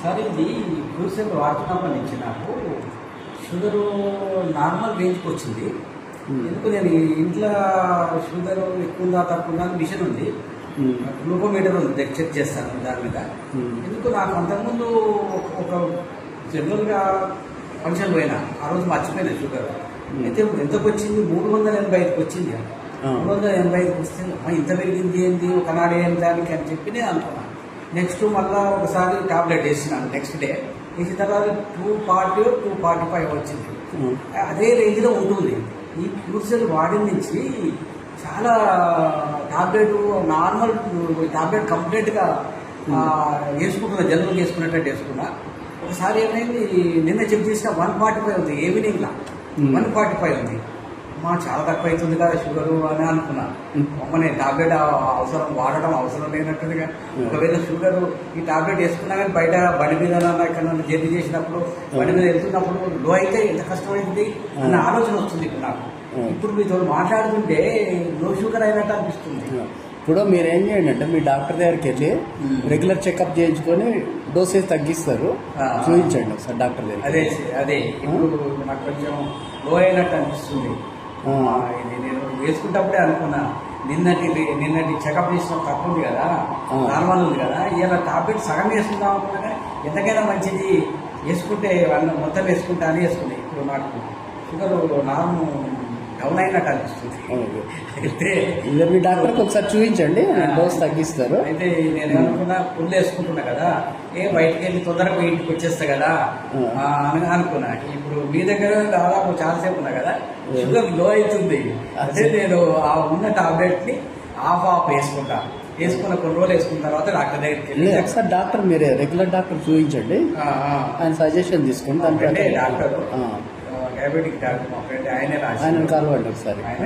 Sir ఇది future వాడుతున్నప్పటి నుంచి నాకు షుగరు నార్మల్ రేంజ్కి వచ్చింది. ఎందుకు నేను ఇంట్లో షుగర్ ఎక్కువ ఉందా తక్కువ ఉందా అని మిషన్ ఉంది, గ్లూకోమీటర్ ఉంది, చెక్ చేస్తాను దాని మీద. ఎందుకు నాకు అంతకుముందు ఒక జనరల్గా ఫంక్షన్ పోయినా ఆ రోజు మర్చిపోయినా షుగర్ అయితే ఎంతకు వచ్చింది, 385కి వచ్చింది. 385కి వస్తే ఇంత పెరిగింది ఏంది ఒకనాడు ఏం దానికి అని చెప్పి నేను అనుకున్నాను. నెక్స్ట్ మళ్ళీ ఒకసారి టాబ్లెట్ వేసినాను, నెక్స్ట్ డే వేసిన తర్వాత 240 245 వచ్చింది. అదే రేంజ్లో ఉంటుంది. ఈ ఫ్యూచర్ వాడి నుంచి చాలా టాబ్లెట్ నార్మల్ టాబ్లెట్ కంప్లీట్గా వేసుకుంటున్నా, జనరల్ వేసుకున్నట్టు వేసుకున్నా. ఒకసారి ఏమైంది, నిన్న చెక్ చేసిన 145 ఉంది, ఈవినింగ్లో 145 ఉంది. చాలా తక్కువ అవుతుంది కదా షుగరు అని అనుకున్నాను. అమ్మనే టాబ్లెట్ అవసరం వాడటం అవసరం లేనట్టుగా. ఒకవేళ షుగర్ ఈ టాబ్లెట్ వేసుకున్నా కానీ బయట బండి మీద ఎక్కడ జర్నీ చేసినప్పుడు బండి మీద వెళ్తున్నప్పుడు లో అయితే ఎంత కష్టమైంది అన్న ఆలోచన వస్తుంది ఇప్పుడు నాకు. ఇప్పుడు మీతో మాట్లాడుతుంటే లో షుగర్ అయినట్టు అనిపిస్తుంది. ఇప్పుడు మీరు ఏం చేయండి అంటే మీ డాక్టర్ దగ్గరికి వెళ్ళి రెగ్యులర్ చెకప్ చేయించుకొని డోసేజ్ తగ్గిస్తారు, చూపించండి ఒకసారి డాక్టర్ దగ్గర. అదే ఇప్పుడు నాకు కొంచెం లో అయినట్టు అనిపిస్తుంది. నేను వేసుకుంటప్పుడే అనుకున్నా, నిన్నటి చెకప్ చేసిన తక్కువ ఉంది కదా, నార్మల్ ఉంది కదా, ఇలా టాబ్లెట్ సగం వేసుకుందాం అనుకున్నా. ఎంతకైనా మంచిది వేసుకుంటే మొత్తం వేసుకుంటా అని వేసుకున్నాయి. ఇప్పుడు నాకు షుగర్ నార్మల్ డౌన్ అయినట్టు అనిపిస్తుంది. అయితే మీ డాక్టర్కి ఒకసారి చూపించండి, డోస్ తగ్గిస్తారు. అయితే నేను ఏమనుకున్నా, పుల్లు వేసుకుంటున్నా కదా, బయటికి వెళ్ళి తొందరగా ఇంటికి వచ్చేస్తా కదా అని అనుకున్నా. ఇప్పుడు మీ దగ్గర దాదాపు చాలాసేపు ఉన్నా కదా, షుగర్ లో అవుతుంది. అదే నేను ఆ ఉన్న టాబ్లెట్ని ఆఫ్ వేసుకుంటా. వేసుకున్న కొన్ని రోజులు వేసుకున్న తర్వాత డాక్టర్ దగ్గరికి వెళ్ళి ఒకసారి డాక్టర్ మీరే రెగ్యులర్ డాక్టర్ చూపించండి, ఆయన సజెషన్ తీసుకుని దాని డాక్టర్ డయాబెటిక్ డాక్టర్ మా ఫ్రెండ్, ఆయన కలవండి ఒకసారి. ఆయన